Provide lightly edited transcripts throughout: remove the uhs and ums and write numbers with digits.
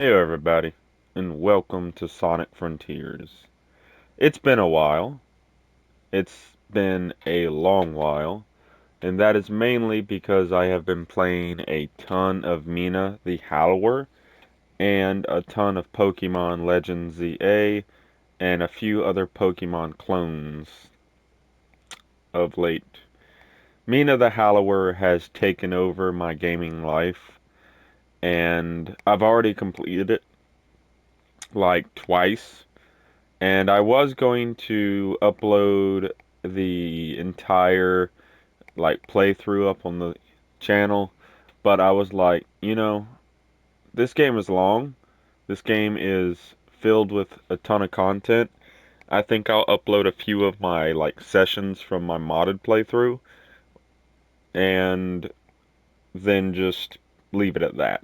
Hey everybody, and welcome to Sonic Frontiers. It's been a while. It's been a long while, and that is mainly because I have been playing a ton of Mina the Hallower and a ton of Pokemon Legends ZA and a few other Pokemon clones of late. Mina the Hallower has taken over my gaming life, and I've already completed it like twice. And I was going to upload the entire like playthrough up on the channel, but I was like, this game is long. This game is filled with a ton of content. I think I'll upload a few of my like sessions from my modded playthrough and then just leave it at that.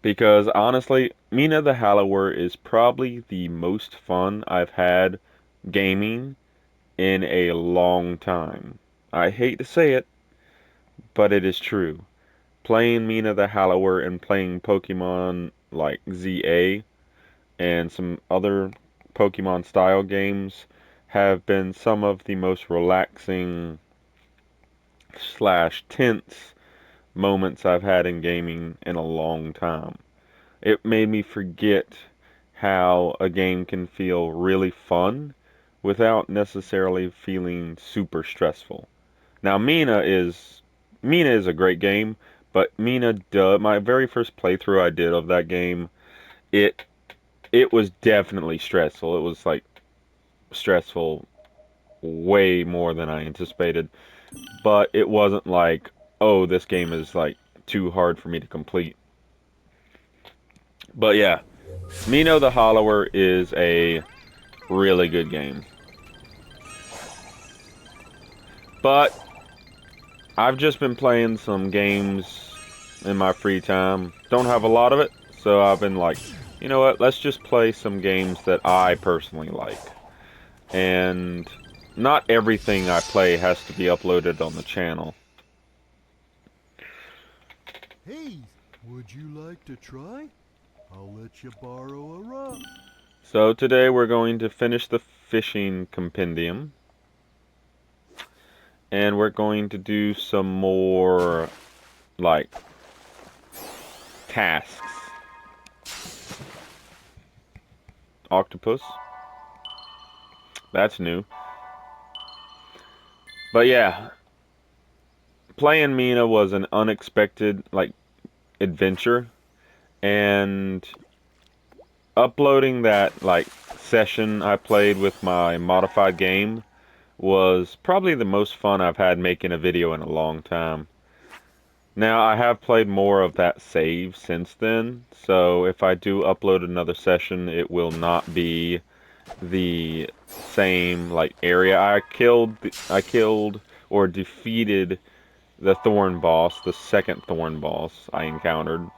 Because honestly, Mina the Hallower is probably the most fun I've had gaming in a long time. I hate to say it, but it is true. Playing Mina the Hallower and playing Pokemon like ZA and some other Pokemon style games have been some of the most relaxing slash tense moments I've had in gaming in a long time. It made me forget how a game can feel really fun without necessarily feeling super stressful. Now Mina is a great game, but my very first playthrough I did of that game, it it was definitely stressful. It was like stressful way more than I anticipated, but it wasn't like, oh, this game is like too hard for me to complete. But yeah, Mino the Hollower is a really good game. But I've just been playing some games in my free time. Don't have a lot of it, so I've been like, you know what, let's just play some games that I personally like. And not everything I play has to be uploaded on the channel. Hey, would you like to try? I'll let you borrow a rock. So today we're going to finish the fishing compendium. And we're going to do some more, like, tasks. Octopus. That's new. But yeah, playing Mina was an unexpected, like, adventure. And uploading that, like, session I played with my modified game was probably the most fun I've had making a video in a long time. Now, I have played more of that save since then, so if I do upload another session, it will not be the same like area. I killed or defeated the thorn boss, the second thorn boss I encountered.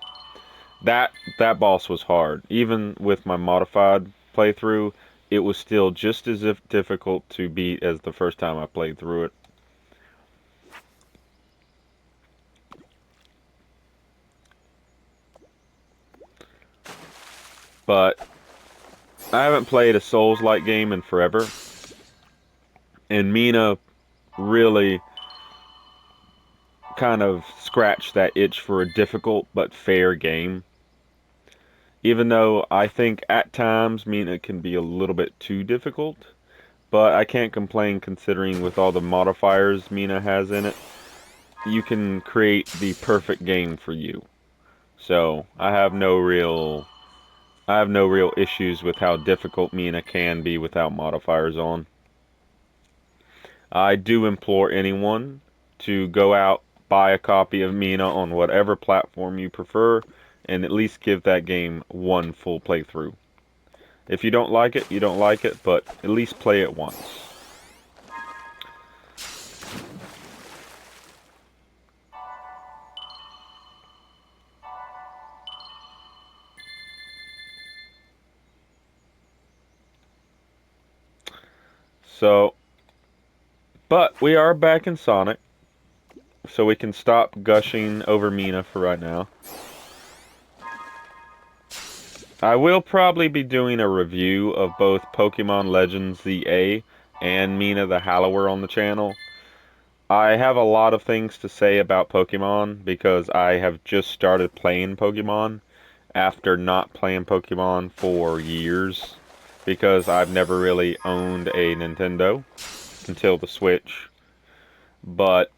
That boss was hard. Even with my modified playthrough, it was still just as if difficult to beat as the first time I played through it. But I haven't played a Souls-like game in forever, and Mina really kind of scratched that itch for a difficult but fair game. Even though I think at times Mina can be a little bit too difficult, but I can't complain considering with all the modifiers Mina has in it, you can create the perfect game for you. So I have no real issues with how difficult Mina can be without modifiers on. I do implore anyone to go out, buy a copy of Mina on whatever platform you prefer, and at least give that game one full playthrough. If you don't like it, you don't like it, but at least play it once. So, but we are back in Sonic, so we can stop gushing over Mina for right now. I will probably be doing a review of both Pokemon Legends ZA and Mina the Hallower on the channel. I have a lot of things to say about Pokemon because I have just started playing Pokemon after not playing Pokemon for years because I've never really owned a Nintendo until the Switch. But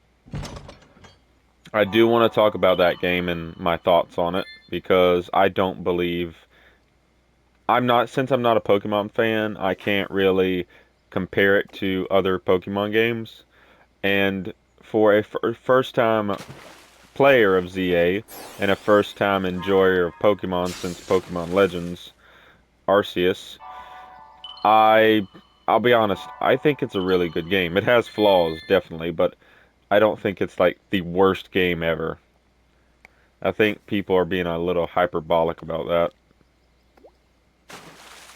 I do want to talk about that game and my thoughts on it because I don't believe since I'm not a Pokemon fan, I can't really compare it to other Pokemon games. And for a first time player of ZA and a first time enjoyer of Pokemon since Pokemon Legends, Arceus, I I'll be honest, I think it's a really good game. It has flaws, definitely, but I don't think it's like the worst game ever. I think people are being a little hyperbolic about that.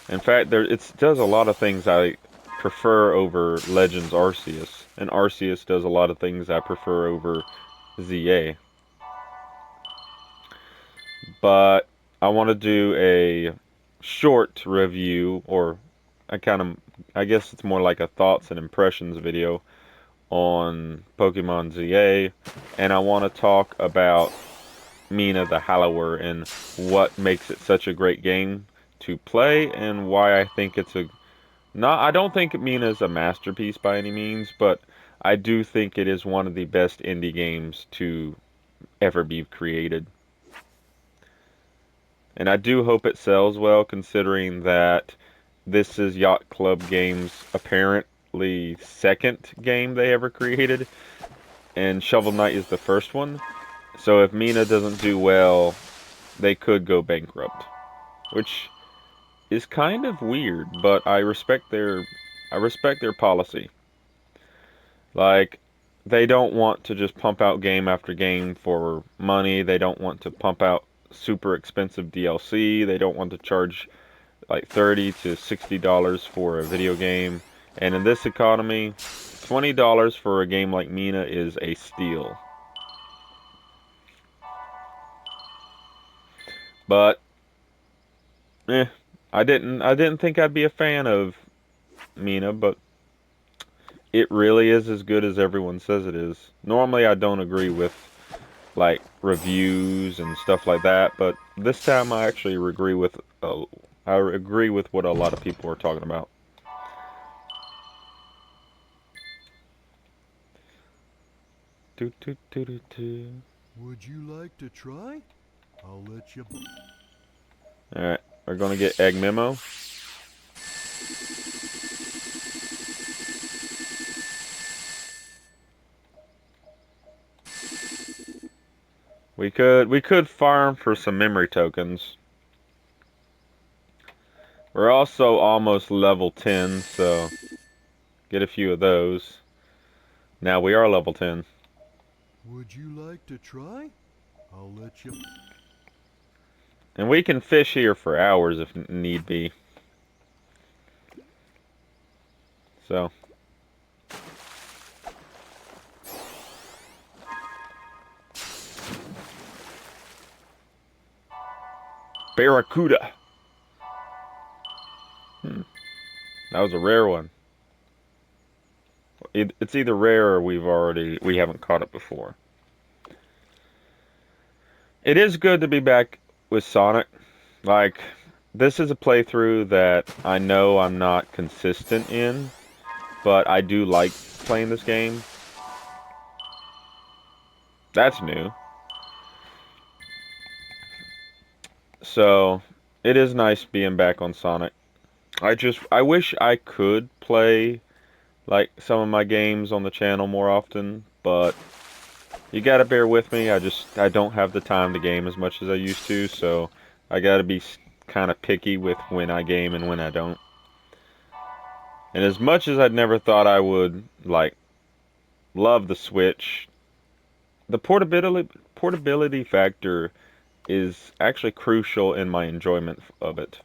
In fact, it does a lot of things I prefer over Legends Arceus, and Arceus does a lot of things I prefer over ZA. But I want to do a short review, or I guess it's more like a thoughts and impressions video on Pokemon ZA, and I want to talk about Mina the Hallower and what makes it such a great game to play and why I think it's a not I don't think Mina's a masterpiece by any means, but I do think it is one of the best indie games to ever be created. And I do hope it sells well considering that this is Yacht Club Games' apparently second game they ever created and Shovel Knight is the first one. So if Mina doesn't do well, they could go bankrupt, which is kind of weird, but I respect their policy. Like they don't want to just pump out game after game for money. They don't want to pump out super expensive DLC. They don't want to charge like $30 to $60 for a video game. And in this economy, $20 for a game like Mina is a steal. But eh, I didn't think I'd be a fan of Mina, but it really is as good as everyone says it is. Normally I don't agree with like reviews and stuff like that, but this time I actually I agree with what a lot of people are talking about. Do, do, do, do, do. Would you like to try? I'll let you. Alright, we're gonna get Egg Memo. We could farm for some memory tokens. We're also almost level 10, so get a few of those. Now we are level 10. Would you like to try? I'll let you. And we can fish here for hours if need be. So. Barracuda. That was a rare one. It's either rare or we haven't caught it before. It is good to be back with Sonic. Like, this is a playthrough that I know I'm not consistent in, but I do like playing this game. That's new. So, it is nice being back on Sonic. I wish I could play like some of my games on the channel more often, but you gotta bear with me. I don't have the time to game as much as I used to, so I gotta be kind of picky with when I game and when I don't. And as much as I'd never thought I would like love the Switch, the portability factor is actually crucial in my enjoyment of it.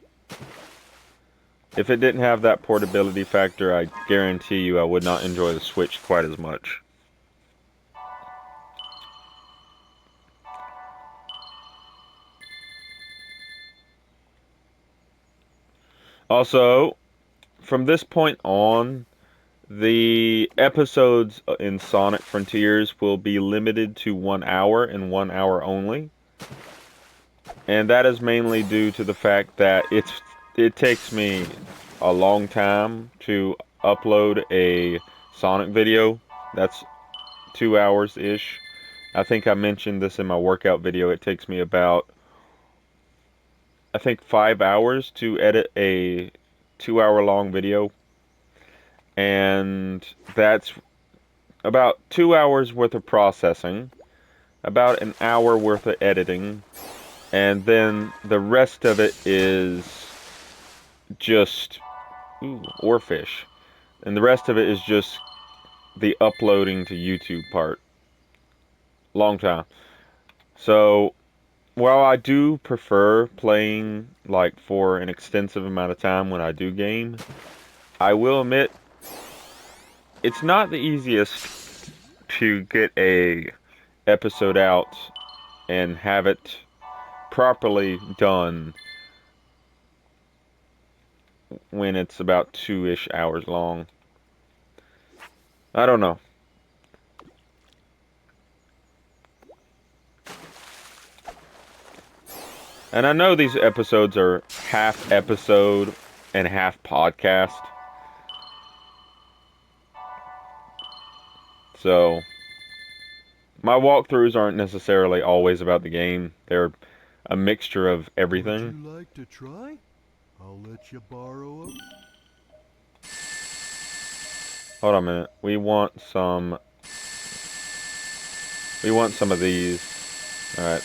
If it didn't have that portability factor, I guarantee you I would not enjoy the Switch quite as much. Also, from this point on, the episodes in Sonic Frontiers will be limited to 1 hour and 1 hour only. And that is mainly due to the fact that it takes me a long time to upload a Sonic video. That's 2 hours-ish. I think I mentioned this in my workout video. It takes me about, I think, 5 hours to edit a 2 hour long video. And that's about 2 hours worth of processing, about an hour worth of editing, and then the rest of it is just Oarfish. And the rest of it is just the uploading to YouTube part. Long time. So, while I do prefer playing like for an extensive amount of time when I do game, I will admit it's not the easiest to get a episode out and have it properly done when it's about 2-ish hours long. I don't know. And I know these episodes are half episode and half podcast. So, my walkthroughs aren't necessarily always about the game. They're a mixture of Would everything. you like to try? I'll let you borrow a... Hold on a minute. We want some of these. Alright.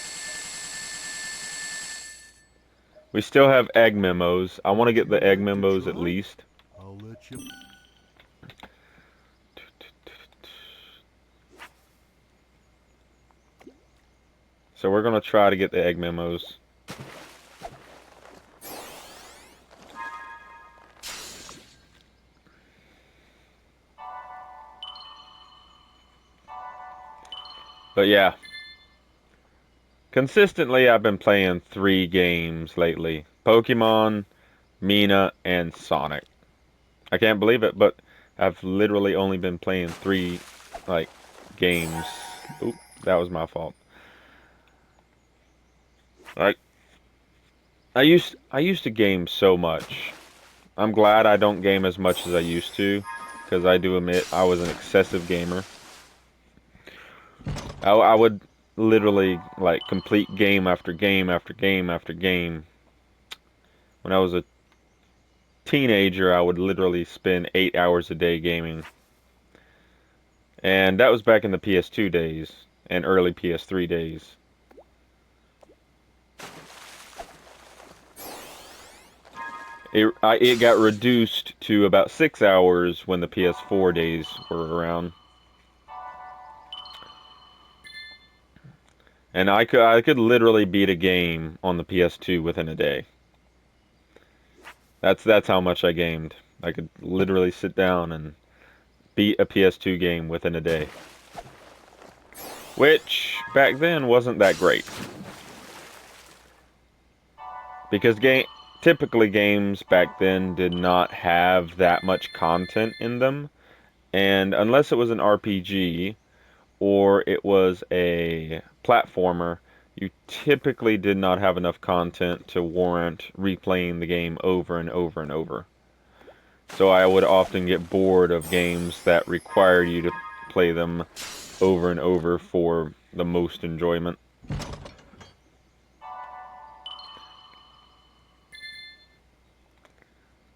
We still have egg memos. I want to get the egg memos at least. I'll let you... So we're going to try to get the egg memos. But yeah. Consistently, I've been playing 3 games lately. Pokemon, Mina, and Sonic. I can't believe it, but I've literally only been playing 3, like, games. Oop, that was my fault. Like, I used to game so much. I'm glad I don't game as much as I used to, because I do admit I was an excessive gamer. I would literally like complete game after game after game after game. When I was a teenager, I would literally spend 8 hours a day gaming. And that was back in the PS2 days and early PS3 days. It got reduced to about 6 hours when the PS4 days were around. And I could literally beat a game on the PS2 within a day. That's how much I gamed. I could literally sit down and beat a PS2 game within a day. Which back then wasn't that great. Because typically games back then did not have that much content in them, and unless it was an RPG or it was a platformer, you typically did not have enough content to warrant replaying the game over and over and over. So I would often get bored of games that required you to play them over and over for the most enjoyment.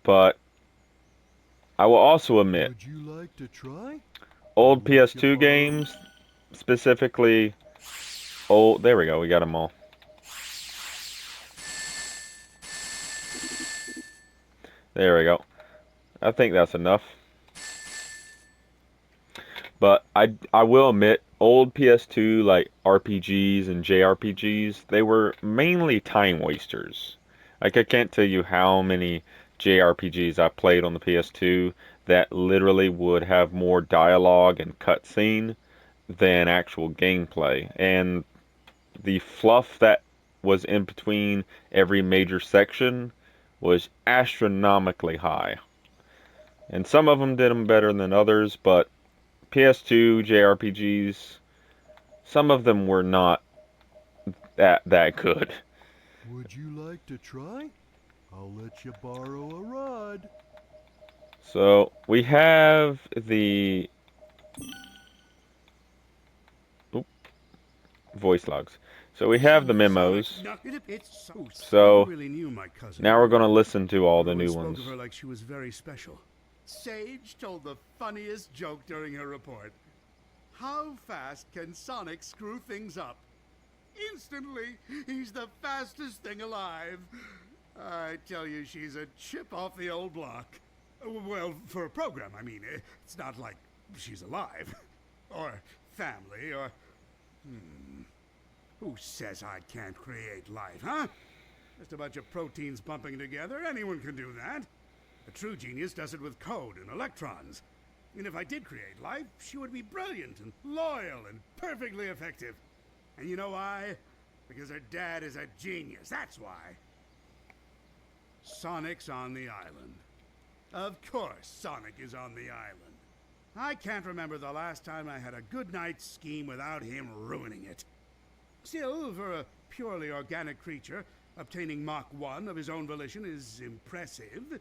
But I will also admit, Would you like to try? old I'll let you PS2 borrow... games, specifically old, there we go, we got them all. There we go. I think that's enough. But I will admit, old PS2 like RPGs and JRPGs, they were mainly time wasters. Like I can't tell you how many JRPGs I played on the PS2 that literally would have more dialogue and cutscene than actual gameplay. And the fluff that was in between every major section was astronomically high. And some of them did them better than others, but PS2 JRPGs, some of them were not that good. Would you like to try? I'll let you borrow a rod. So we have the voice logs. So we have the memos. So now we're going to listen to all the new ones. Spoke of her like she was very special. Sage told the funniest joke during her report. How fast can Sonic screw things up? Instantly, he's the fastest thing alive. I tell you, she's a chip off the old block. Well, for a program, I mean. It's not like she's alive. Or family, or... Who says I can't create life, huh? Just a bunch of proteins bumping together. Anyone can do that. A true genius does it with code and electrons. And if I did create life, she would be brilliant and loyal and perfectly effective. And you know why? Because her dad is a genius. That's why. Sonic's on the island. Of course Sonic is on the island. I can't remember the last time I had a good night's scheme without him ruining it. Still, for a purely organic creature, obtaining Mach 1 of his own volition is impressive.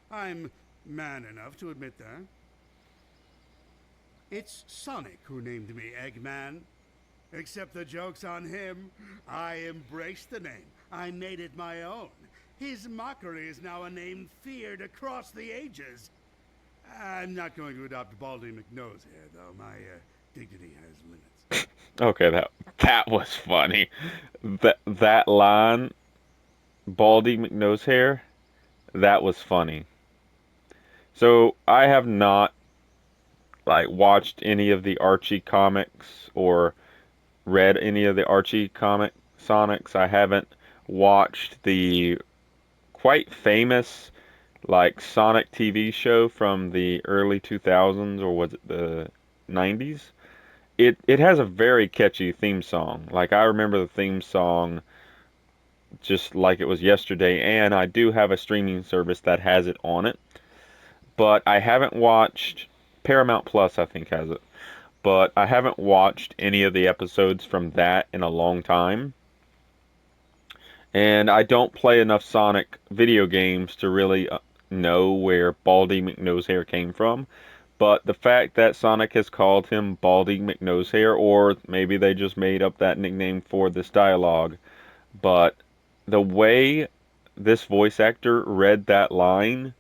I'm man enough to admit that. It's Sonic who named me Eggman. Except the joke's on him. I embraced the name. I made it my own. His mockery is now a name feared across the ages. I'm not going to adopt Baldy McNose here, though. My dignity has limits. Okay, that was funny. That line, Baldy McNose hair, that was funny. So I have not watched any of the Archie comics or read any of the Archie comic Sonics. I haven't watched the quite famous Sonic TV show from the early 2000s, or was it the 90s? It has a very catchy theme song. I remember the theme song just like it was yesterday, and I do have a streaming service that has it on it. But I haven't watched Paramount Plus, I think, has it. But I haven't watched any of the episodes from that in a long time. And I don't play enough Sonic video games to really know where Baldy McNosehair came from. But the fact that Sonic has called him Baldy McNosehair, or maybe they just made up that nickname for this dialogue, but the way this voice actor read that line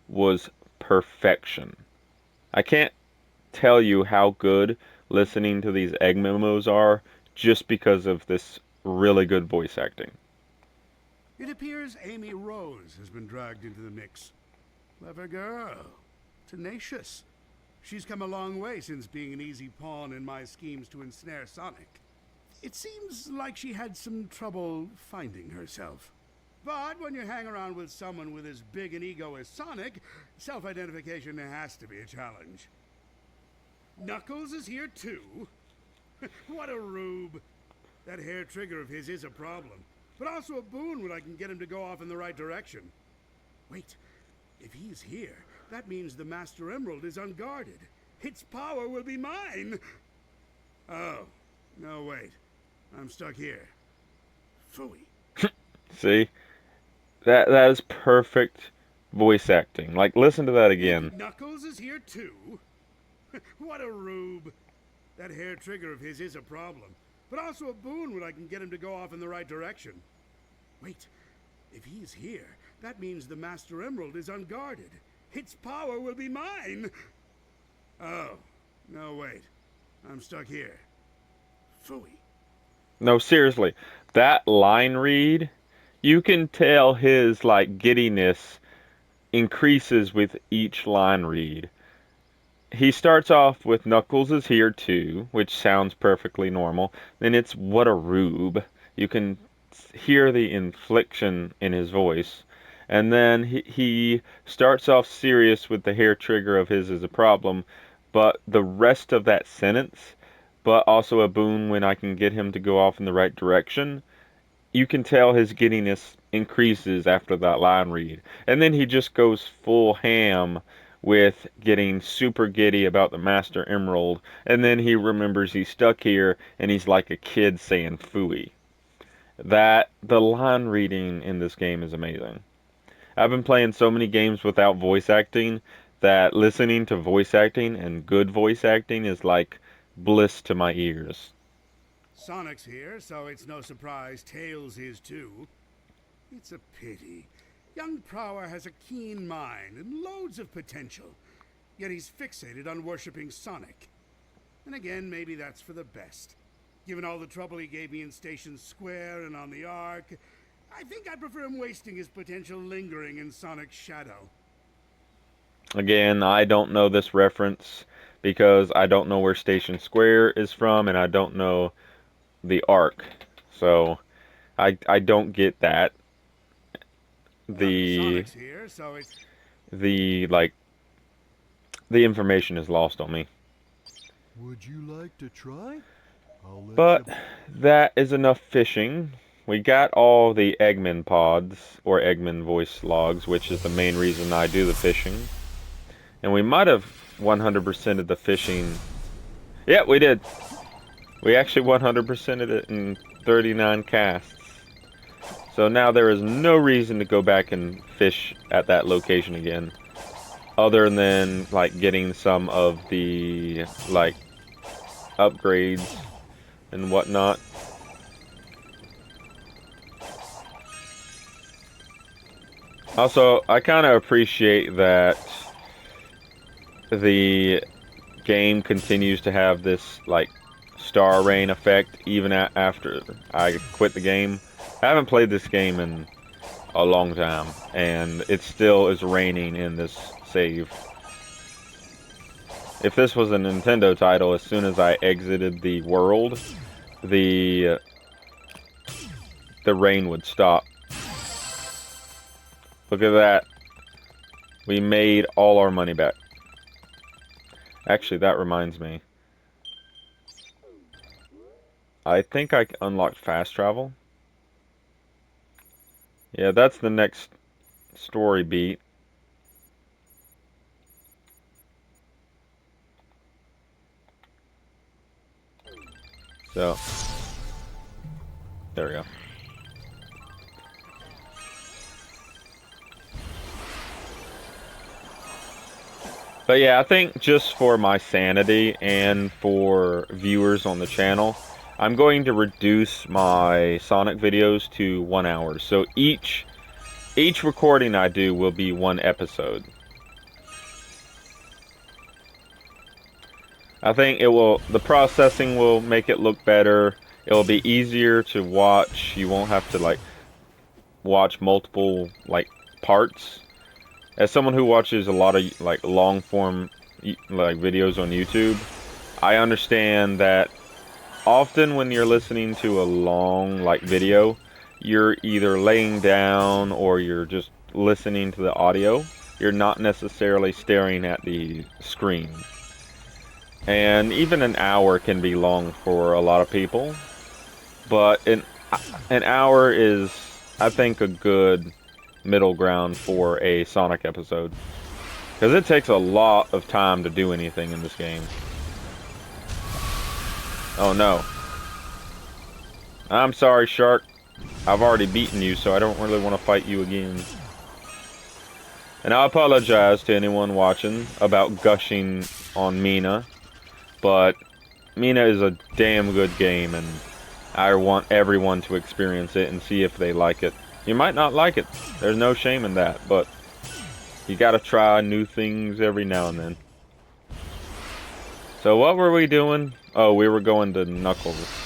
was perfection. I can't tell you how good listening to these egg memos are just because of this really good voice acting. It appears Amy Rose has been dragged into the mix. Clever girl. Tenacious. She's come a long way since being an easy pawn in my schemes to ensnare Sonic. It seems like she had some trouble finding herself. But when you hang around with someone with as big an ego as Sonic, self-identification has to be a challenge. Knuckles is here too? What a rube. That hair trigger of his is a problem, but also a boon when I can get him to go off in the right direction. Wait, if he's here, that means the Master Emerald is unguarded. Its power will be mine. Oh, no wait. I'm stuck here. Phooey. See? That is perfect voice acting. Listen to that again. Knuckles is here too? What a rube. That hair trigger of his is a problem, but also a boon when I can get him to go off in the right direction. Wait, if he's here, that means the Master Emerald is unguarded. Its power will be mine. Oh, no wait. I'm stuck here. Phooey. No, seriously. That line read, you can tell his giddiness increases with each line read. He starts off with Knuckles is here too, which sounds perfectly normal. Then it's what a rube. You can hear the inflection in his voice. And then he starts off serious with the hair trigger of his is a problem, but the rest of that sentence, but also a boon when I can get him to go off in the right direction, you can tell his giddiness increases after that line read. And then he just goes full ham with getting super giddy about the Master Emerald, and then he remembers he's stuck here, and he's like a kid saying "phooey." The line reading in this game is amazing. I've been playing so many games without voice acting that listening to voice acting and good voice acting is like bliss to my ears. Sonic's here, so it's no surprise Tails is too. It's a pity. Young Prower has a keen mind and loads of potential, yet he's fixated on worshipping Sonic. And again, maybe that's for the best. Given all the trouble he gave me in Station Square and on the Ark, I think I prefer him wasting his potential lingering in Sonic's shadow. Again, I don't know this reference because I don't know where Station Square is from, and I don't know the Ark. So I don't get that. Sonic's here, so it's The like the information is lost on me. Would you like to try? I'll let But you... that is enough fishing. We got all the Eggman pods, or Eggman voice logs, which is the main reason I do the fishing. And we might have 100%ed the fishing. Yeah, we did. We actually 100%ed it in 39 casts. So now there is no reason to go back and fish at that location again. Other than, like, getting some of the, like, upgrades and whatnot. Also, I kind of appreciate that the game continues to have this, like, star rain effect even after I quit the game. I haven't played this game in a long time, and it still is raining in this save. If this was a Nintendo title, as soon as I exited the world, the rain would stop. Look at that. We made all our money back. Actually, that reminds me. I think I unlocked fast travel. Yeah, that's the next story beat. So, there we go. But yeah, I think just for my sanity and for viewers on the channel, I'm going to reduce my Sonic videos to 1 hour. So each recording I do will be 1 episode. I think the processing will make it look better. It will be easier to watch. You won't have to like watch multiple like parts. As someone who watches a lot of like long form like videos on YouTube, I understand that often when you're listening to a long like video, you're either laying down or you're just listening to the audio. You're not necessarily staring at the screen. And even an hour can be long for a lot of people, but an hour is, I think, a good middle ground for a Sonic episode, because it takes a lot of time to do anything in this game. Oh no. I'm sorry, Shark. I've already beaten you, so I don't really want to fight you again. And I apologize to anyone watching about gushing on Mina, but Mina is a damn good game, and I want everyone to experience it and see if they like it. You might not like it. There's no shame in that, but you gotta try new things every now and then. So what were we doing? Oh, we were going to Knuckles.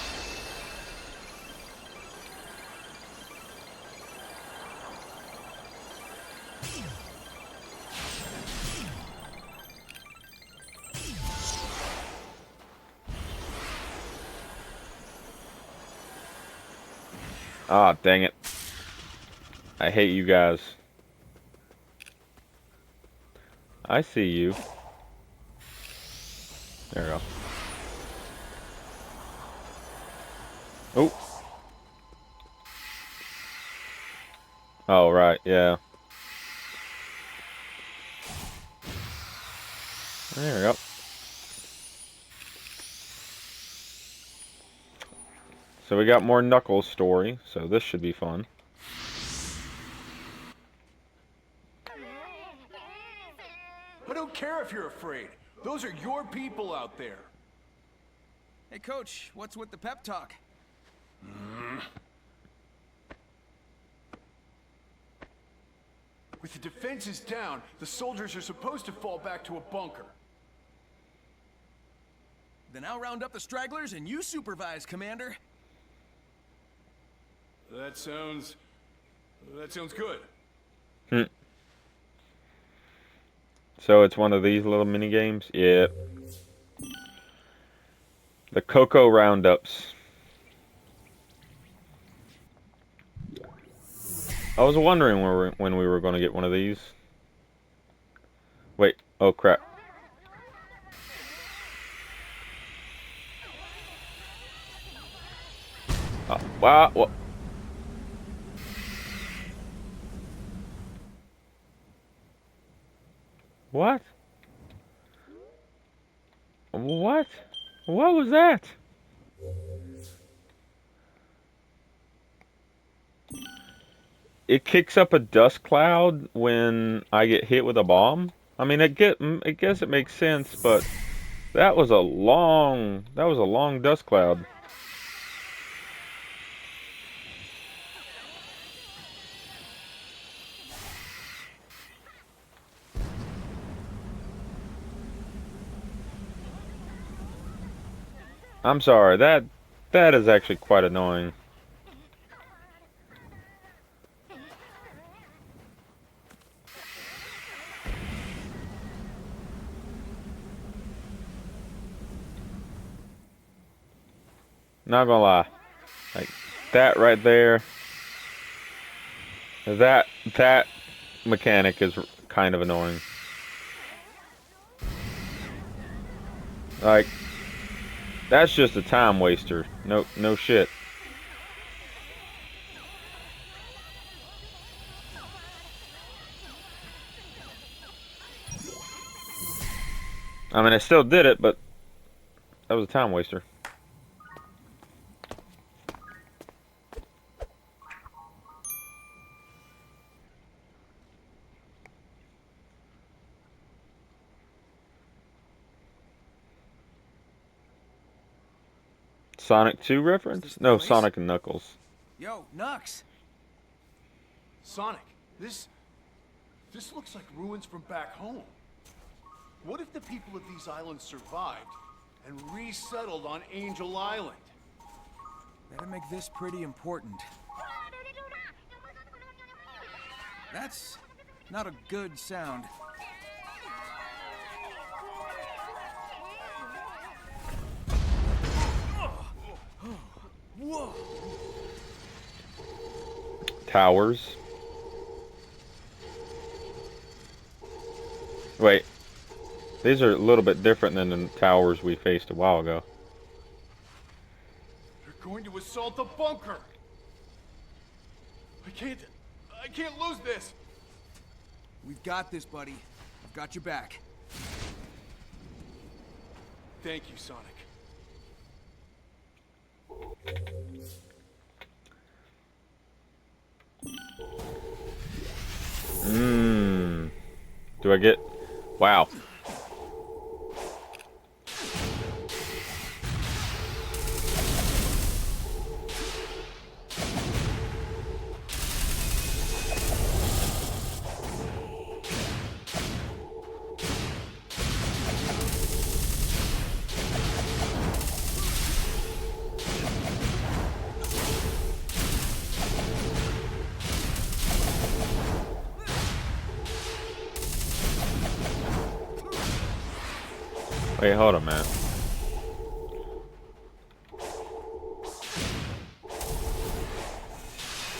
Ah, dang it. I hate you guys. I see you. There we go. Oh. Oh, right, yeah. There we go. So we got more Knuckles story, so this should be fun. I don't care if you're afraid. Those are your people out there. Hey, Coach, what's with the pep talk? With the defenses down, the soldiers are supposed to fall back to a bunker. Then I'll round up the stragglers and you supervise, Commander. That sounds good. Hmm. So it's one of these little mini games? Yeah. The Cocoa Roundups. I was wondering when we were going to get one of these. Wait, oh crap. Wow, what? What? What? What was that? It kicks up a dust cloud when I get hit with a bomb. I mean, I guess it makes sense, but that was a long dust cloud. I'm sorry, that is actually quite annoying. Not gonna lie. Like, that right there. That mechanic is kind of annoying. Like, that's just a time waster. No shit. I mean, I still did it, but that was a time waster. Sonic 2 reference? No, Sonic and Knuckles. Yo, Nux. Sonic, this looks like ruins from back home. What if the people of these islands survived and resettled on Angel Island? Better make this pretty important. That's not a good sound. Whoa! Towers. Wait. These are a little bit different than the towers we faced a while ago. They're going to assault the bunker! I can't lose this! We've got this, buddy. I've got your back. Thank you, Sonic. Do I get... Wow. Wait, hold on, man.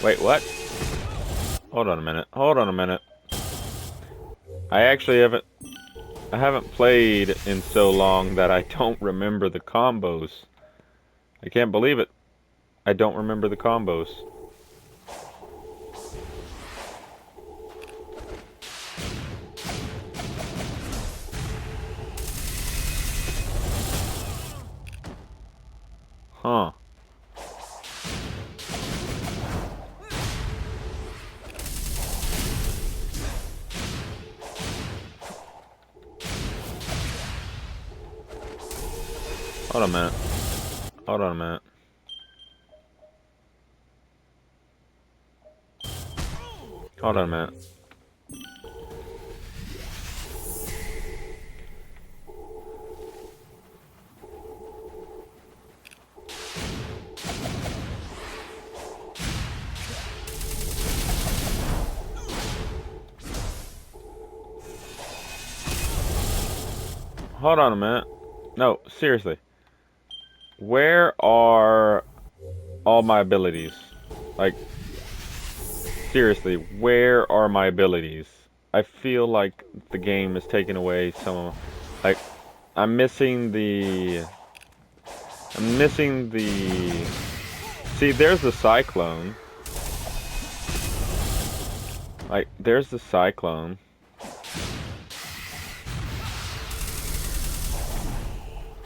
Wait, what? Hold on a minute. Hold on a minute. I actually haven't played in so long that I don't remember the combos. I can't believe it. I don't remember the combos. Hold on a minute. Hold on a minute. Hold on a minute. Hold on a minute. No, seriously. Where are all my abilities? Like, seriously, where are my abilities? I feel like the game is taking away some, like, I'm missing the, see, there's the Cyclone. Like, there's the Cyclone.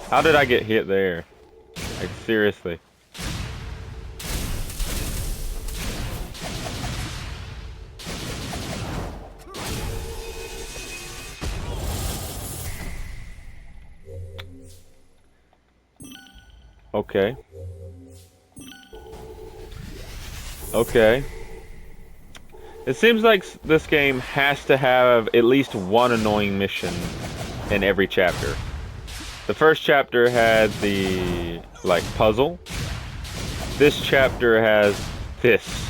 How did I get hit there? Like, seriously. Okay. Okay. It seems like this game has to have at least one annoying mission in every chapter. The first chapter had the, like, puzzle. This chapter has this.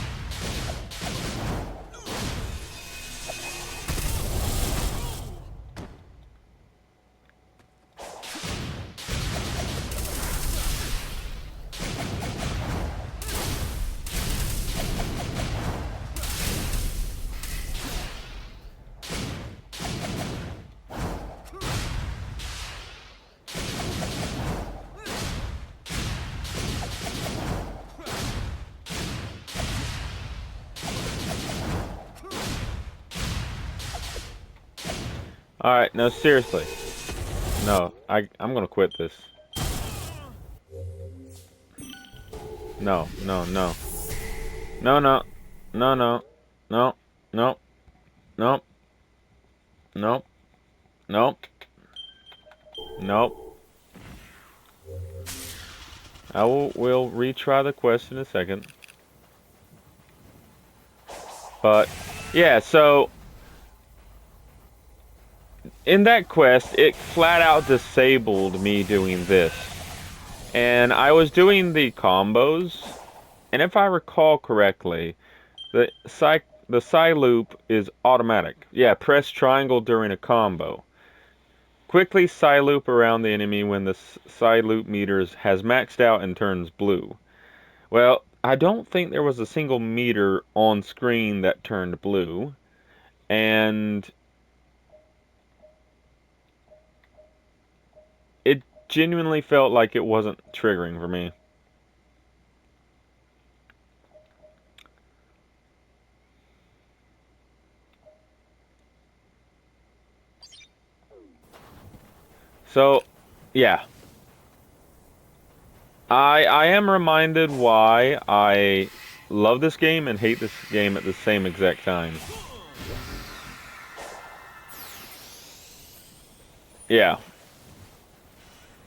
Alright, no, seriously. No, I'm gonna quit this. No, no, no. No, no. No, no. No. No. No. No. No. No. I will retry the quest in a second. But, yeah, so in that quest, it flat out disabled me doing this. And I was doing the combos, and if I recall correctly, the Psy-Loop is automatic. Yeah, press triangle during a combo. Quickly Psy-Loop around the enemy when the Psy-Loop meters has maxed out and turns blue. Well, I don't think there was a single meter on screen that turned blue. And it genuinely felt like it wasn't triggering for me. So, yeah. I am reminded why I love this game and hate this game at the same exact time. Yeah.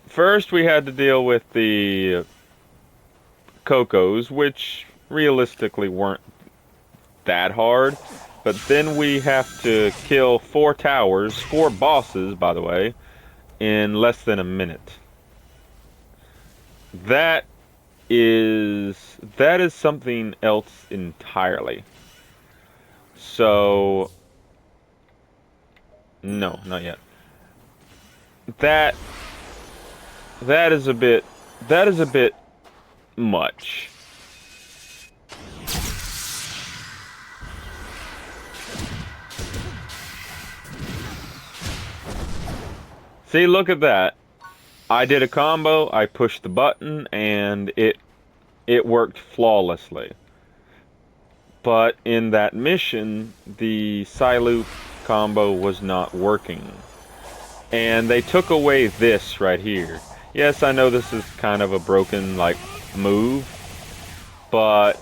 First, we had to deal with the Cocos, which realistically weren't that hard. But then we have to kill 4 towers, 4 bosses, by the way, in less than a minute. That is something else entirely. So, no, not yet. That is a bit much. See, look at that. I did a combo, I pushed the button, and it worked flawlessly. But in that mission, the Psy-Loop combo was not working. And they took away this right here. Yes, I know this is kind of a broken, like, move, but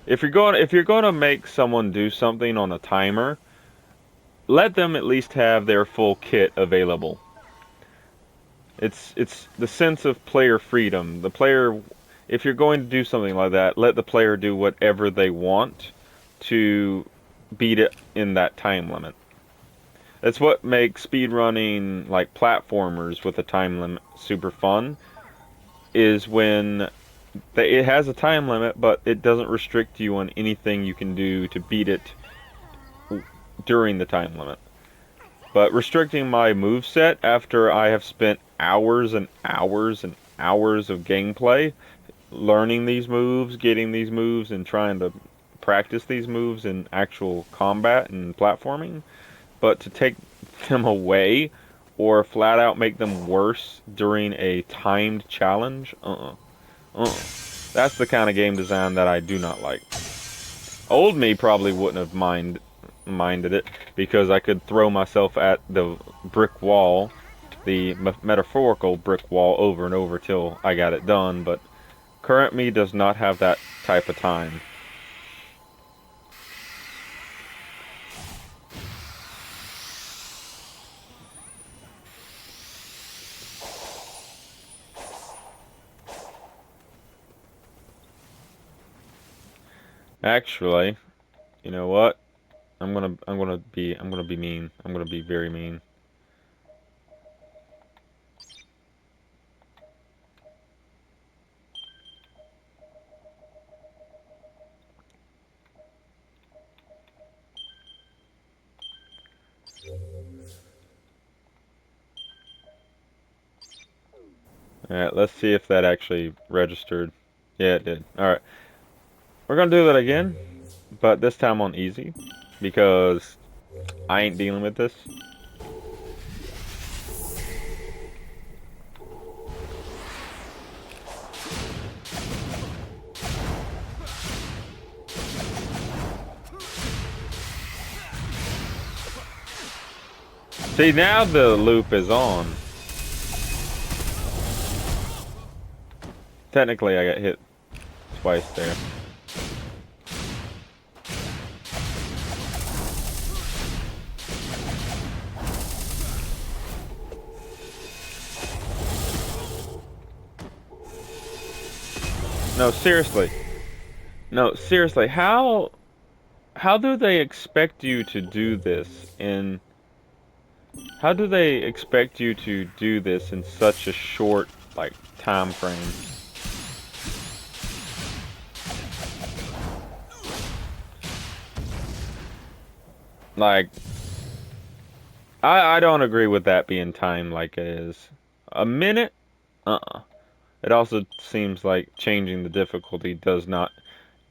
if you're going to make someone do something on a timer, let them at least have their full kit available. It's the sense of player freedom. The player, if you're going to do something like that, let the player do whatever they want to beat it in that time limit. That's what makes speedrunning like platformers with a time limit super fun, is when it has a time limit, but it doesn't restrict you on anything you can do to beat it during the time limit. But restricting my moveset after I have spent hours and hours and hours of gameplay learning these moves, getting these moves, and trying to practice these moves in actual combat and platforming, but to take them away or flat out make them worse during a timed challenge, that's the kind of game design that I do not like. Old me probably wouldn't have minded it, because I could throw myself at the brick wall, the metaphorical brick wall, over and over till I got it done, but current me does not have that type of time. Actually, you know what? I'm gonna be mean. I'm gonna be very mean. Alright, let's see if that actually registered. Yeah, it did. Alright. We're gonna do that again, but this time on easy, because I ain't dealing with this. See, now the loop is on. Technically, I got hit twice there. No, seriously. No, seriously. How do they expect you to do this in... How do they expect you to do this in such a short, like, time frame? Like, I don't agree with that being timed like it is. A minute? It also seems like changing the difficulty does not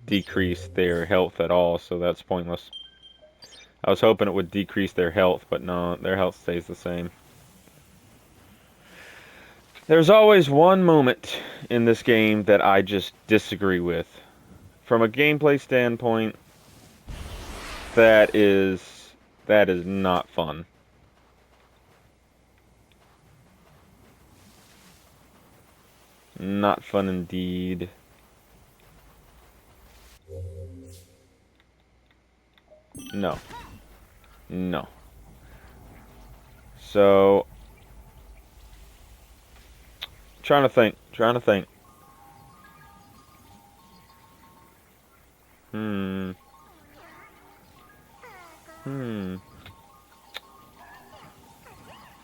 decrease their health at all, so that's pointless. I was hoping it would decrease their health, but no, their health stays the same. There's always one moment in this game that I just disagree with. From a gameplay standpoint, that is not fun. Not fun indeed. No. No. So, trying to think.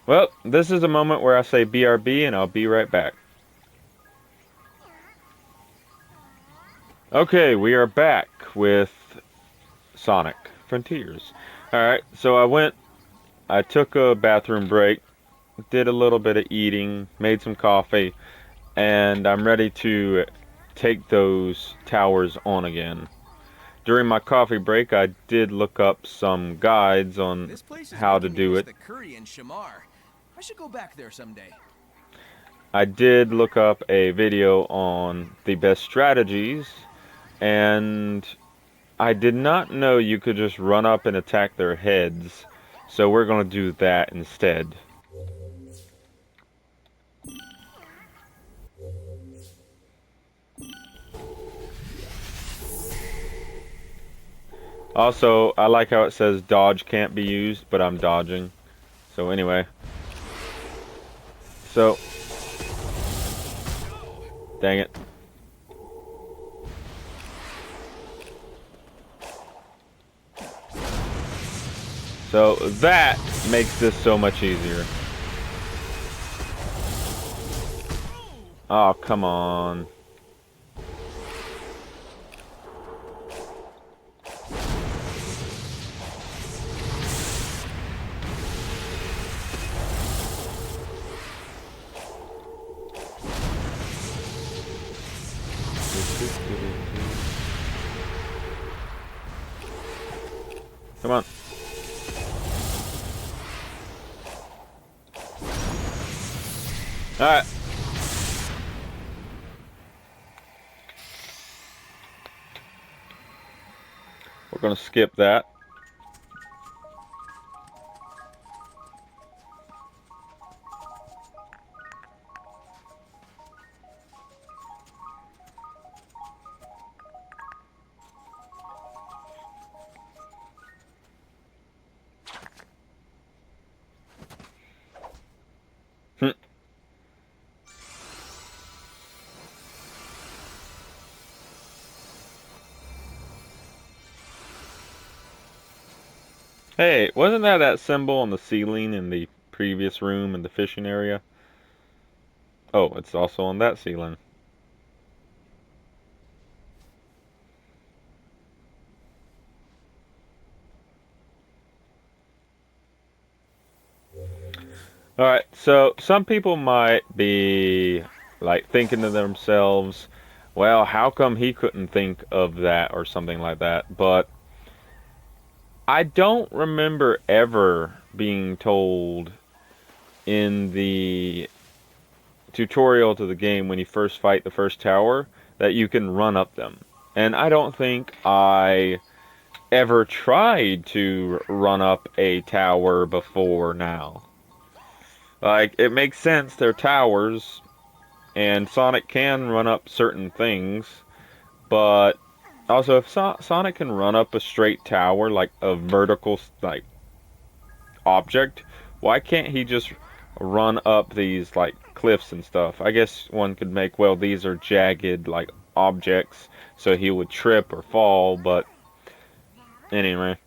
Well, this is a moment where I say BRB, and I'll be right back. Okay, we are back with Sonic Frontiers. Alright, so I took a bathroom break, did a little bit of eating, made some coffee, and I'm ready to take those towers on again. During my coffee break, I did look up some guides on how to do it. The curry in Shamar. I should go back there someday. I did look up a video on the best strategies, and I did not know you could just run up and attack their heads, so we're going to do that instead. Also, I like how it says dodge can't be used, but I'm dodging. So anyway. So. Dang it. So that makes this so much easier. Oh, come on. Come on. Alright. We're gonna skip that. Hey, wasn't that symbol on the ceiling in the previous room in the fishing area? Oh, it's also on that ceiling. Alright, so some people might be like thinking to themselves, well, how come he couldn't think of that or something like that? But I don't remember ever being told in the tutorial to the game when you first fight the first tower that you can run up them. And I don't think I ever tried to run up a tower before now. Like, it makes sense, they're towers, and Sonic can run up certain things, but also if Sonic can run up a straight tower, like a vertical, like, object, why can't he just run up these, like, cliffs and stuff? I guess one could make, well, these are jagged, like, objects, so he would trip or fall, but anyway.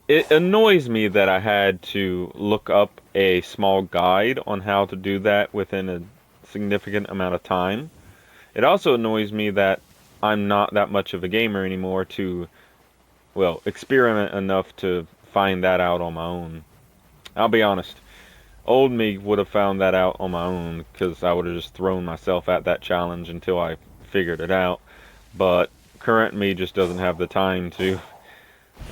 It annoys me that I had to look up a small guide on how to do that within a significant amount of time. It also annoys me that I'm not that much of a gamer anymore to, well, experiment enough to find that out on my own. I'll be honest, old me would have found that out on my own because I would have just thrown myself at that challenge until I figured it out. But current me just doesn't have the time to.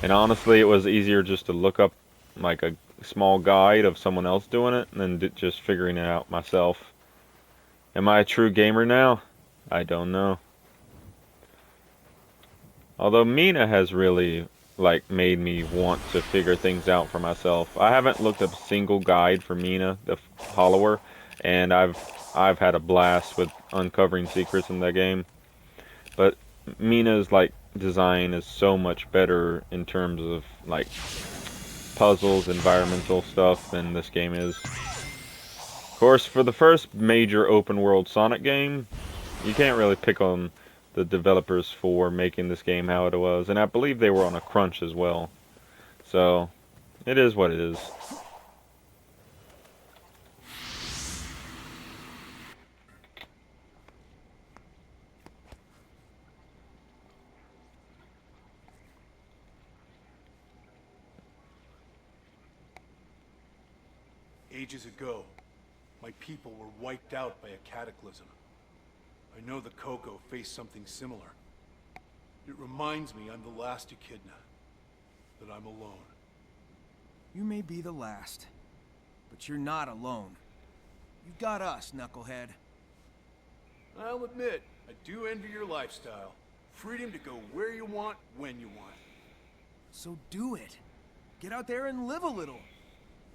And honestly, it was easier just to look up like a small guide of someone else doing it than just figuring it out myself. Am I a true gamer now? I don't know. Although Mina has really like made me want to figure things out for myself. I haven't looked up a single guide for Mina, the follower, and I've had a blast with uncovering secrets in that game. But Mina's like design is so much better in terms of like puzzles, environmental stuff than this game is. Of course, for the first major open world Sonic game, you can't really pick on the developers for making this game how it was, and I believe they were on a crunch as well. So, it is what it is. Ages ago, my people were wiped out by a cataclysm. I know the Coco faced something similar. It reminds me I'm the last Echidna, that I'm alone. You may be the last, but you're not alone. You've got us, Knucklehead. I'll admit, I do envy your lifestyle. Freedom to go where you want, when you want. So do it. Get out there and live a little.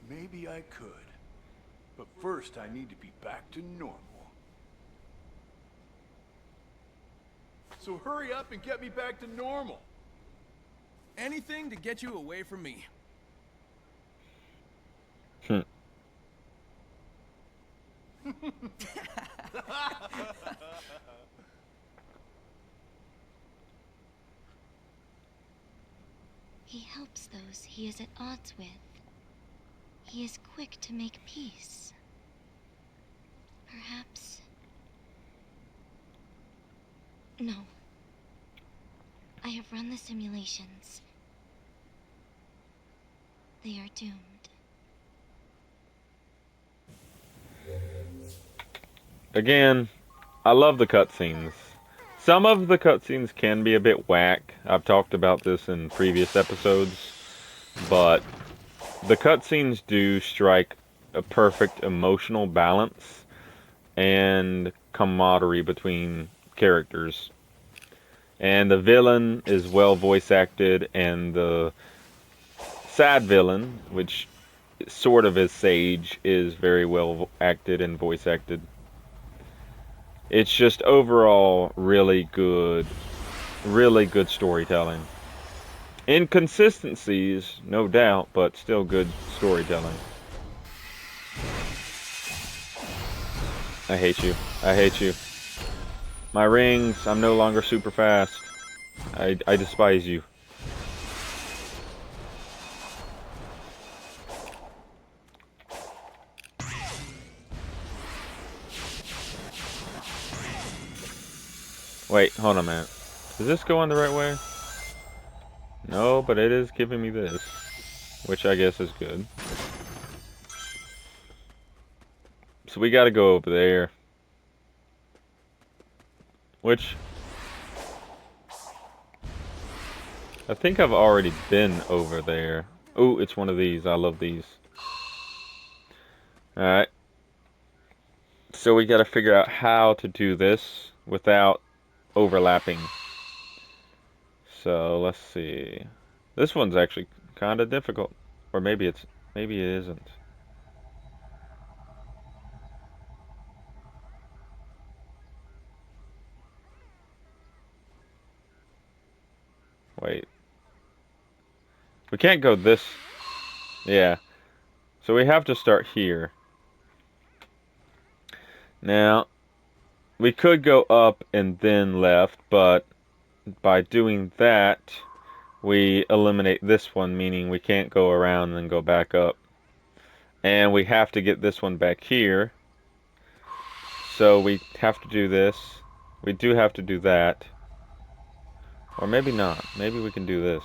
Maybe I could. But first, I need to be back to normal. So hurry up and get me back to normal. Anything to get you away from me. Hmm. He helps those he is at odds with. He is quick to make peace. Perhaps... No. I have run the simulations. They are doomed. Again, I love the cutscenes. Some of the cutscenes can be a bit whack. I've talked about this in previous episodes. But the cutscenes do strike a perfect emotional balance and camaraderie between characters. And the villain is well voice acted, and the sad villain, which sort of is Sage, is very well acted and voice acted. It's just overall really good storytelling. Inconsistencies, no doubt, but still good storytelling. I hate you. I hate you. My rings, I'm no longer super fast. I despise you. Wait, hold on a minute. Does this go on the right way? No, but it is giving me this, which I guess is good. So we gotta go over there. Which... I think I've already been over there. Ooh, it's one of these. I love these. Alright. So we gotta figure out how to do this without overlapping. So let's see. This one's actually kind of difficult, or maybe it isn't. Wait. We can't go this. Yeah. So we have to start here. Now, we could go up and then left, but by doing that, we eliminate this one, meaning we can't go around and then go back up. And we have to get this one back here. So we have to do this. We do have to do that. Or maybe not. Maybe we can do this.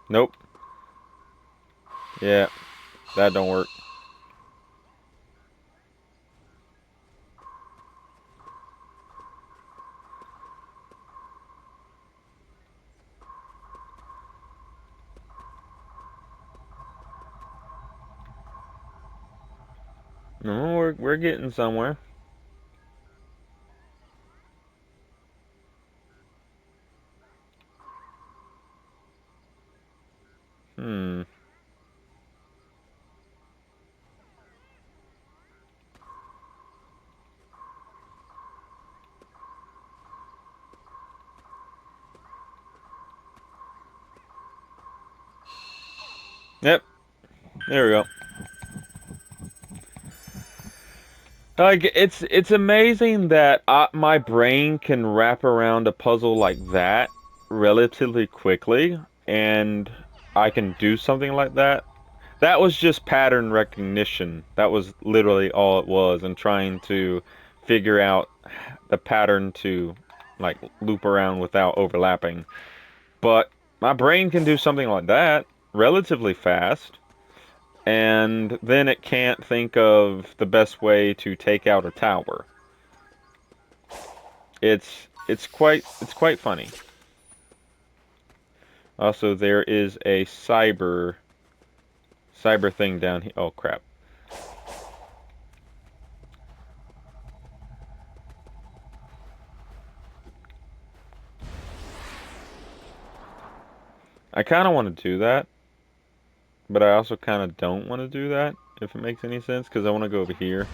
Nope. Yeah, that don't work. No, we're getting somewhere. Hmm. Yep. There we go. Like, it's amazing that my brain can wrap around a puzzle like that relatively quickly, and I can do something like that. That was just pattern recognition. That was literally all it was, and trying to figure out the pattern to, like, loop around without overlapping. But my brain can do something like that relatively fast. And then it can't think of the best way to take out a tower. It's quite funny. Also, there is a cyber thing down here. Oh crap. I kind of want to do that, but I also kind of don't want to do that, if it makes any sense, because I want to go over here.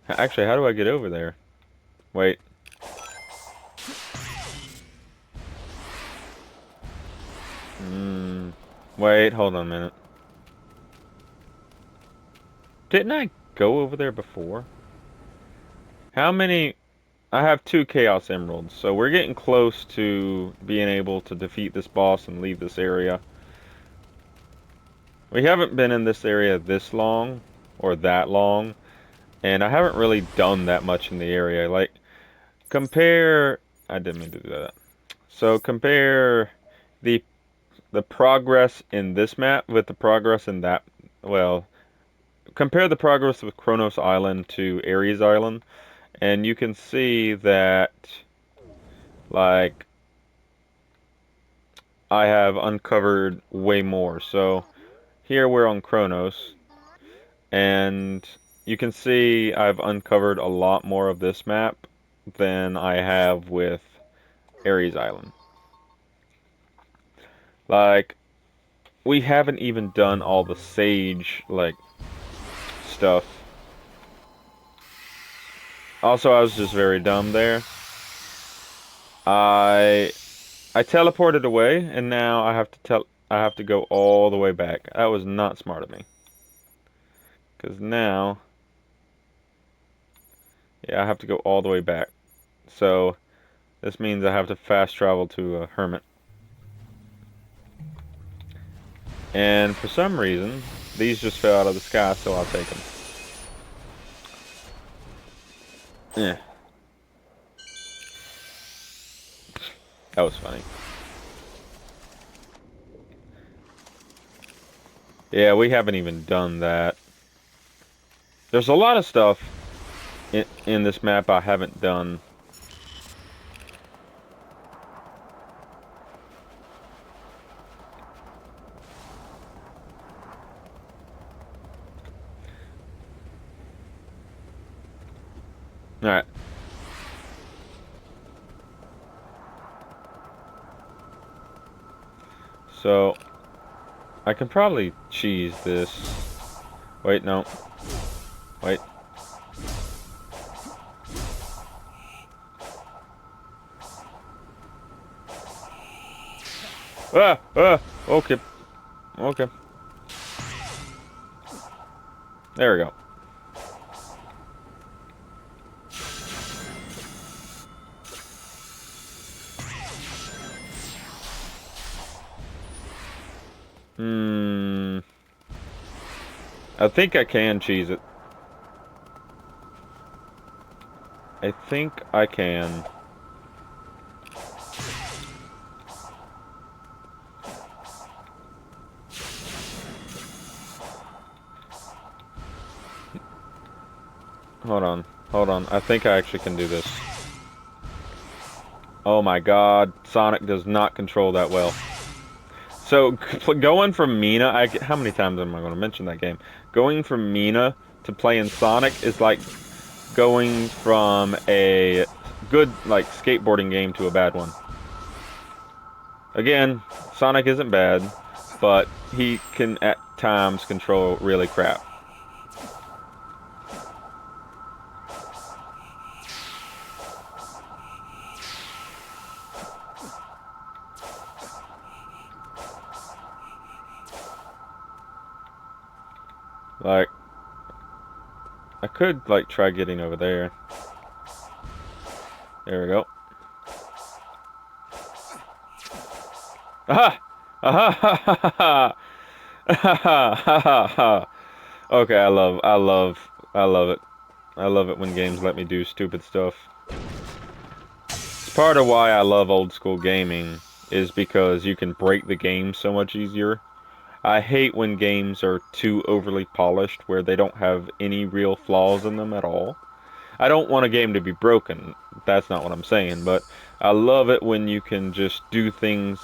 Actually, how do I get over there? Wait. Wait, hold on a minute. Didn't I go over there before? How many... I have 2 Chaos Emeralds, so we're getting close to being able to defeat this boss and leave this area. We haven't been in this area this long, or that long, and I haven't really done that much in the area. Like, compare... I didn't mean to do that. So, compare the progress in this map with the progress in that... Well, compare the progress with Kronos Island to Ares Island, and you can see that, like, I have uncovered way more. So here we're on Kronos, and you can see I've uncovered a lot more of this map than I have with Ares Island. Like, we haven't even done all the Sage, like, stuff. Also, I was just very dumb there. I teleported away, and now I have to go all the way back. That was not smart of me. Because now, yeah, I have to go all the way back. So, this means I have to fast travel to a hermit. And for some reason, these just fell out of the sky, so I'll take them. Yeah. That was funny. Yeah, we haven't even done that. There's a lot of stuff in this map I haven't done. Alright. So, I can probably cheese this. Wait, no. Wait. Okay. Okay. There we go. I think I can cheese it. I think I can. Hold on. Hold on. I think I actually can do this. Oh my god. Sonic does not control that well. So, going from Mina... how many times am I going to mention that game? Going from Mina to playing Sonic is like going from a good, like, skateboarding game to a bad one. Again, Sonic isn't bad, but he can, at times, control really crap. Like, I could, like, try getting over there. There we go. Aha! Aha! Ha ha ha! Ha ha ha! Okay, I love it. I love it when games let me do stupid stuff. It's part of why I love old school gaming, is because you can break the game so much easier. I hate when games are too overly polished, where they don't have any real flaws in them at all. I don't want a game to be broken, that's not what I'm saying, but I love it when you can just do things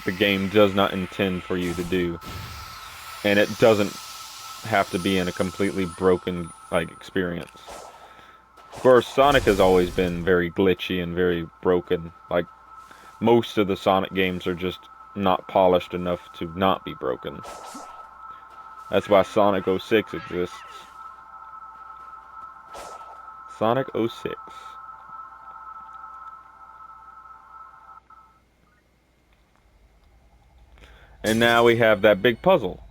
the game does not intend for you to do. And it doesn't have to be in a completely broken, like, experience. Of course, Sonic has always been very glitchy and very broken. Like, most of the Sonic games are just not polished enough to not be broken. That's why Sonic 06 exists. Sonic 06. And now we have that big puzzle.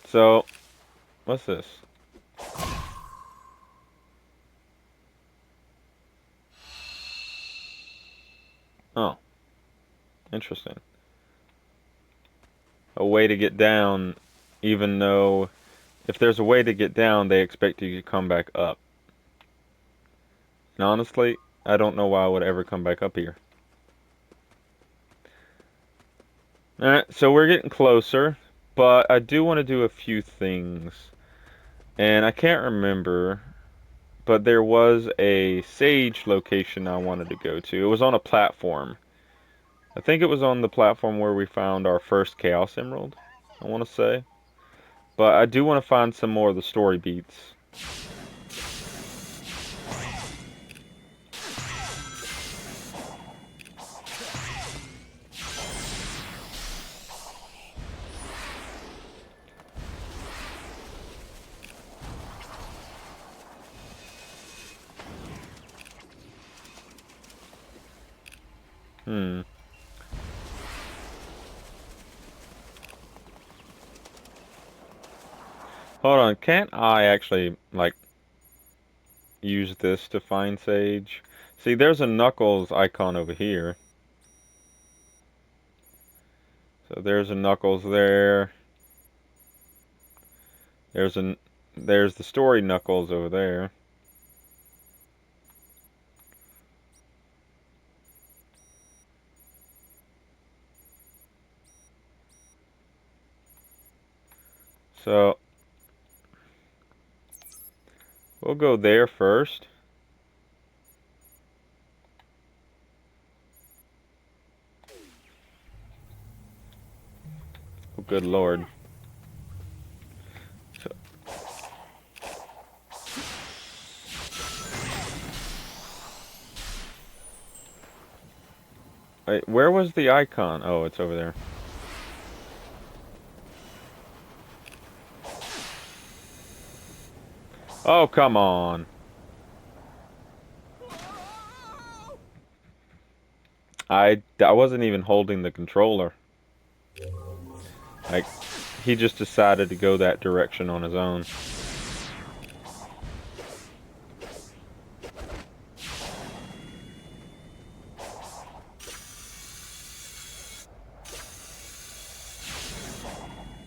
So, what's this? Oh, interesting. A way to get down, even though if there's a way to get down, they expect you to come back up. And honestly, I don't know why I would ever come back up here. Alright, so we're getting closer, but I do want to do a few things. And I can't remember, but there was a Sage location I wanted to go to. It was on a platform. I think it was on the platform where we found our first Chaos Emerald, I want to say. But I do want to find some more of the story beats. Hold on, can't I actually, like, use this to find Sage? See, there's a Knuckles icon over here. So there's a Knuckles there. There's the story Knuckles over there. So we'll go there first. Oh, good lord. So, wait, where was the icon? Oh, it's over there. Oh, come on. I wasn't even holding the controller. Like, he just decided to go that direction on his own.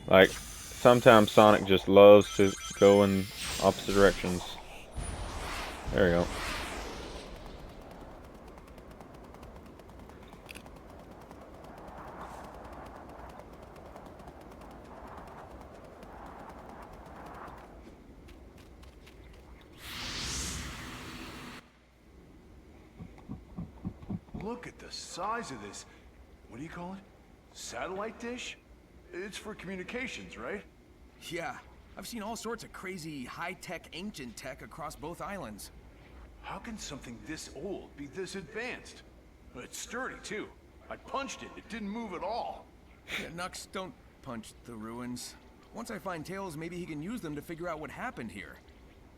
Like, sometimes Sonic just loves to go in opposite directions. There we go. Look at the size of this. What do you call it? Satellite dish? It's for communications, right? Yeah, I've seen all sorts of crazy high-tech ancient tech across both islands. How can something this old be this advanced? It's sturdy, too. I punched it. It didn't move at all. Yeah, Nux, don't punch the ruins. Once I find Tails, maybe he can use them to figure out what happened here.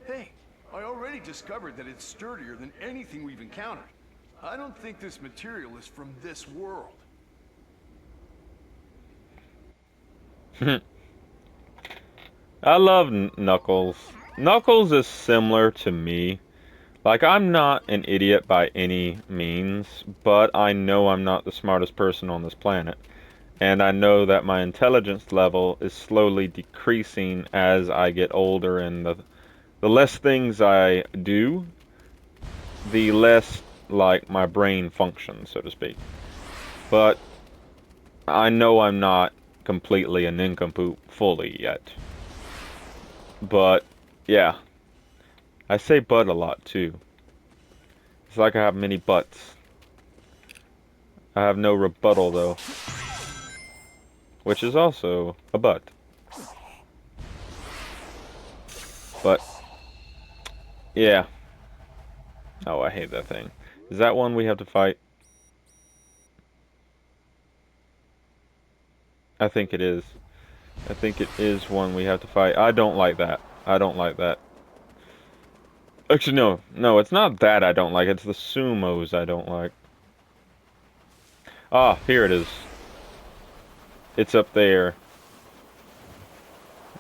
Hey, I already discovered that it's sturdier than anything we've encountered. I don't think this material is from this world. I love Knuckles. Knuckles is similar to me. Like, I'm not an idiot by any means, but I know I'm not the smartest person on this planet. And I know that my intelligence level is slowly decreasing as I get older, and the less things I do, the less, like, my brain functions, so to speak. But I know I'm not completely a nincompoop fully yet. But, yeah. I say but a lot, too. It's like I have many buts. I have no rebuttal, though. which is also a butt. But, yeah. Oh, I hate that thing. Is that one we have to fight? I think it is. I think it is one we have to fight. I don't like that. I don't like that. Actually, no. No, it's not that I don't like. It's the sumos I don't like. Ah, here it is. It's up there.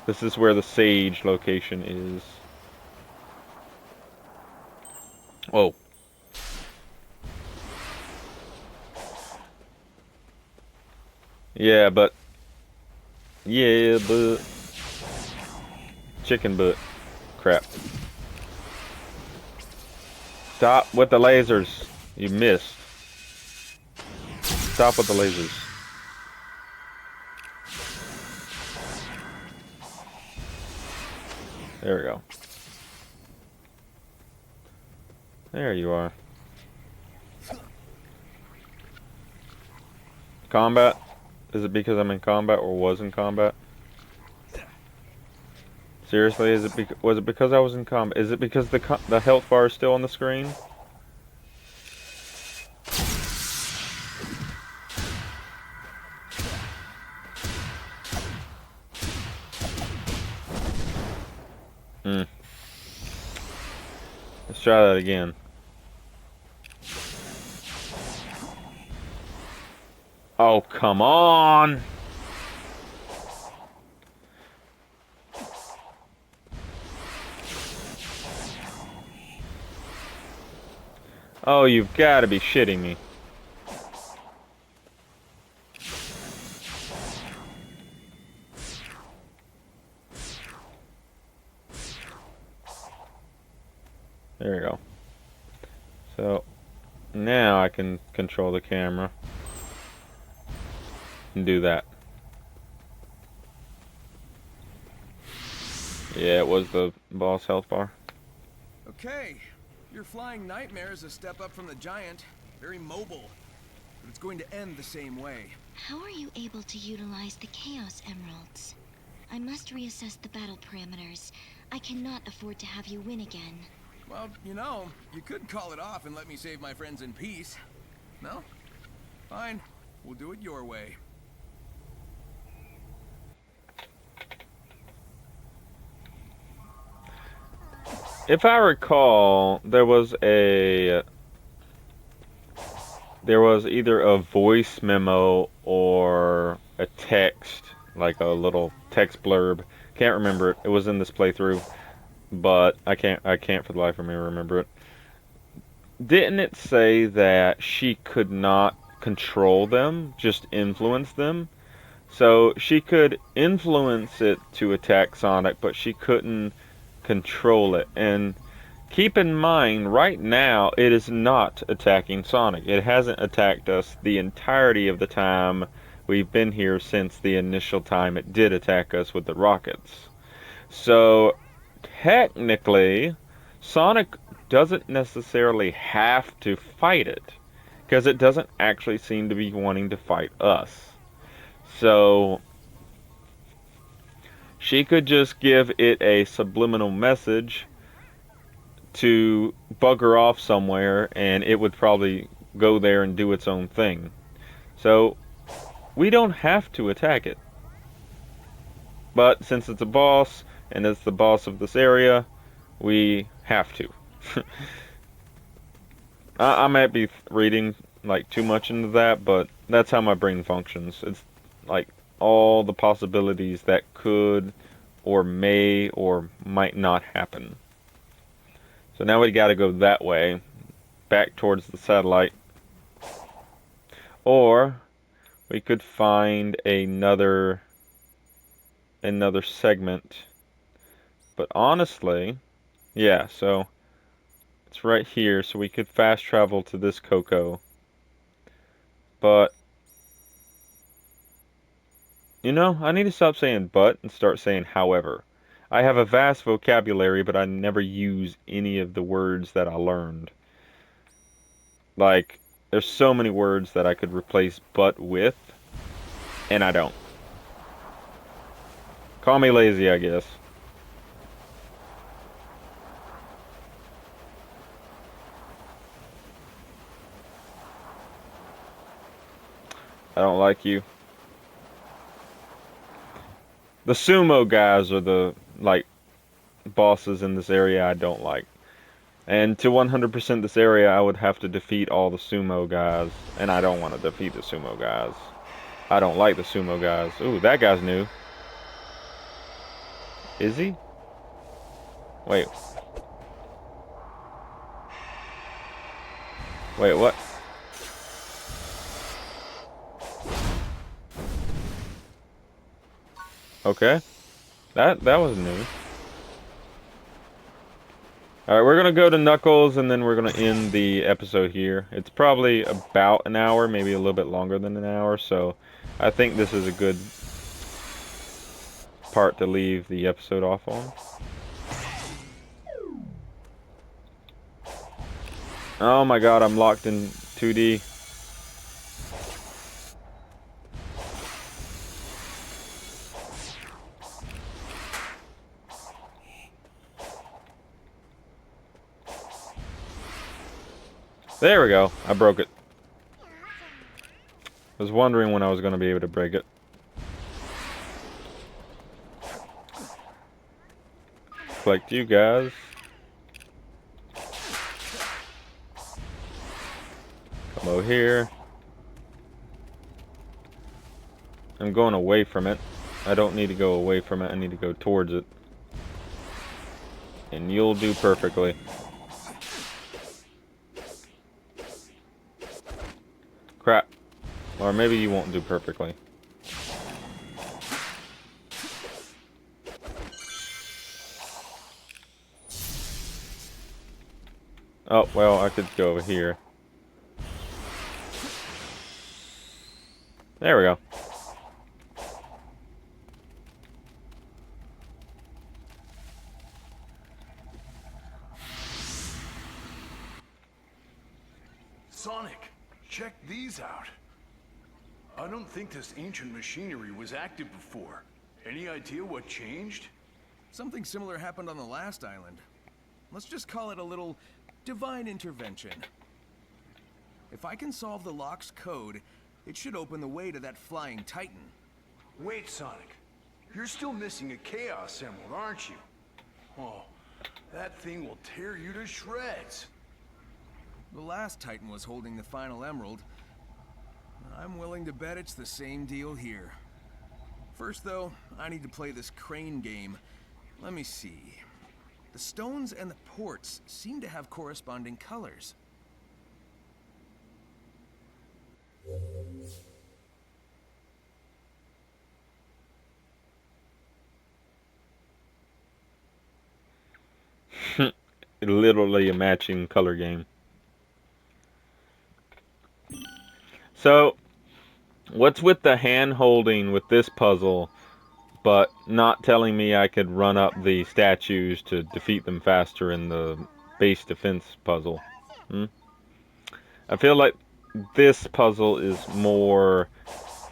This is where the sage location is. Oh. Yeah, but... Chicken butt. Crap. Stop with the lasers. You missed. Stop with the lasers. There we go. There you are. Combat? Is it because I'm in combat or was in combat? Seriously, was it because I was in combat? Is it because the health bar is still on the screen? Let's try that again. Oh, come on! Oh, you've got to be shitting me. There we go. So, now I can control the camera and do that. Yeah, it was the boss health bar. Okay, your flying nightmare is a step up from the giant. Very mobile, but it's going to end the same way. How are you able to utilize the Chaos Emeralds? I must reassess the battle parameters. I cannot afford to have you win again. Well, you know, you could call it off and let me save my friends in peace. No? Fine. We'll do it your way. If I recall, there was either a voice memo or a text, like a little text blurb. Can't remember it. It was in this playthrough, but I can't for the life of me remember it. Didn't it say that she could not control them, just influence them? So she could influence it to attack Sonic, but she couldn't control it. And keep in mind, right now, it is not attacking Sonic. It hasn't attacked us the entirety of the time we've been here since the initial time it did attack us with the rockets. So, technically, Sonic doesn't necessarily have to fight it, because it doesn't actually seem to be wanting to fight us. So, she could just give it a subliminal message to bugger off somewhere, and it would probably go there and do its own thing. So, we don't have to attack it. But since it's a boss, and it's the boss of this area, we have to. I might be reading like too much into that, but that's how my brain functions. It's like all the possibilities that could or may or might not happen. So now we gotta go that way, back towards the satellite. Or we could find another segment. But honestly, yeah, so it's right here, so we could fast travel to this Coco. But you know, I need to stop saying but and start saying however. I have a vast vocabulary, but I never use any of the words that I learned. Like, there's so many words that I could replace but with, and I don't. Call me lazy, I guess. I don't like you. The sumo guys are the, like, bosses in this area I don't like. And to 100% this area, I would have to defeat all the sumo guys. And I don't want to defeat the sumo guys. I don't like the sumo guys. Ooh, that guy's new. Is he? Wait. Wait, what? Okay. That was new. Alright, we're gonna go to Knuckles and then we're gonna end the episode here. It's probably about an hour, maybe a little bit longer than an hour, so I think this is a good part to leave the episode off on. Oh my god, I'm locked in 2D. There we go. I broke it. I was wondering when I was going to be able to break it. Collect you guys. Come over here. I'm going away from it. I don't need to go away from it. I need to go towards it. And you'll do perfectly. Crap. Or maybe you won't do perfectly. Oh, well, I could go over here. There we go. Sonic, check these out. I don't think this ancient machinery was active before. Any idea what changed? Something similar happened on the last island. Let's just call it a little divine intervention. If I can solve the lock's code, it should open the way to that flying titan. Wait, Sonic. You're still missing a Chaos Emerald, aren't you? Oh, that thing will tear you to shreds. The last titan was holding the final emerald. I'm willing to bet it's the same deal here. First, though, I need to play this crane game. Let me see. The stones and the ports seem to have corresponding colors. Literally a matching color game. So, what's with the hand holding with this puzzle, but not telling me I could run up the statues to defeat them faster in the base defense puzzle? I feel like this puzzle is more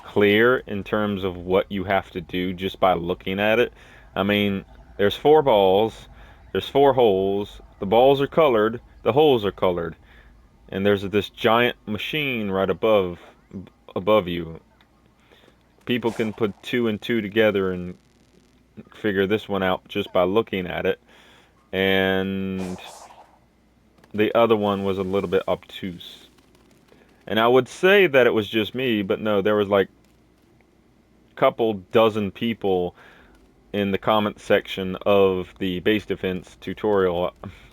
clear in terms of what you have to do just by looking at it. I mean, there's 4 balls, there's 4 holes, the balls are colored, the holes are colored, and there's this giant machine right above you. People can put 2 and 2 together and figure this one out just by looking at it. And the other one was a little bit obtuse. And I would say that it was just me, but no, there was like a couple dozen people in the comment section of the base defense tutorial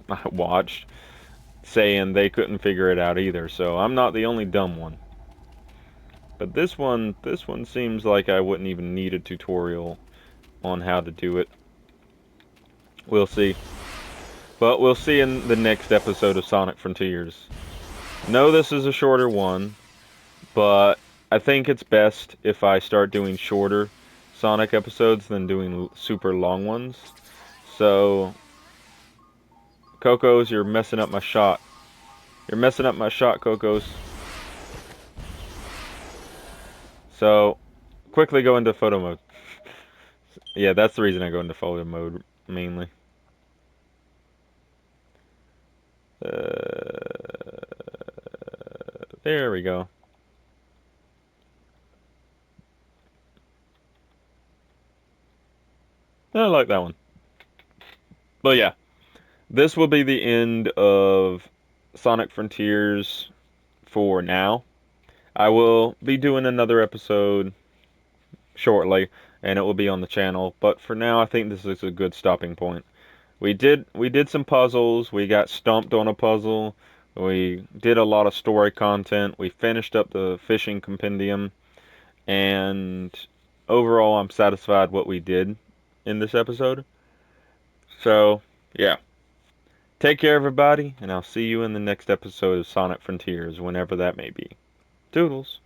I watched saying they couldn't figure it out either. So I'm not the only dumb one. But this one seems like I wouldn't even need a tutorial on how to do it. We'll see. But we'll see in the next episode of Sonic Frontiers. No, this is a shorter one, but I think it's best if I start doing shorter Sonic episodes than doing super long ones. So, Cocos, you're messing up my shot. You're messing up my shot, Cocos. So, quickly go into photo mode. Yeah, that's the reason I go into photo mode mainly. There we go. I like that one. But yeah, this will be the end of Sonic Frontiers for now. I will be doing another episode shortly, and it will be on the channel. But for now, I think this is a good stopping point. We did some puzzles. We got stumped on a puzzle. We did a lot of story content. We finished up the fishing compendium, and overall, I'm satisfied what we did in this episode. So, yeah. Take care, everybody, and I'll see you in the next episode of Sonic Frontiers, whenever that may be. Toodles.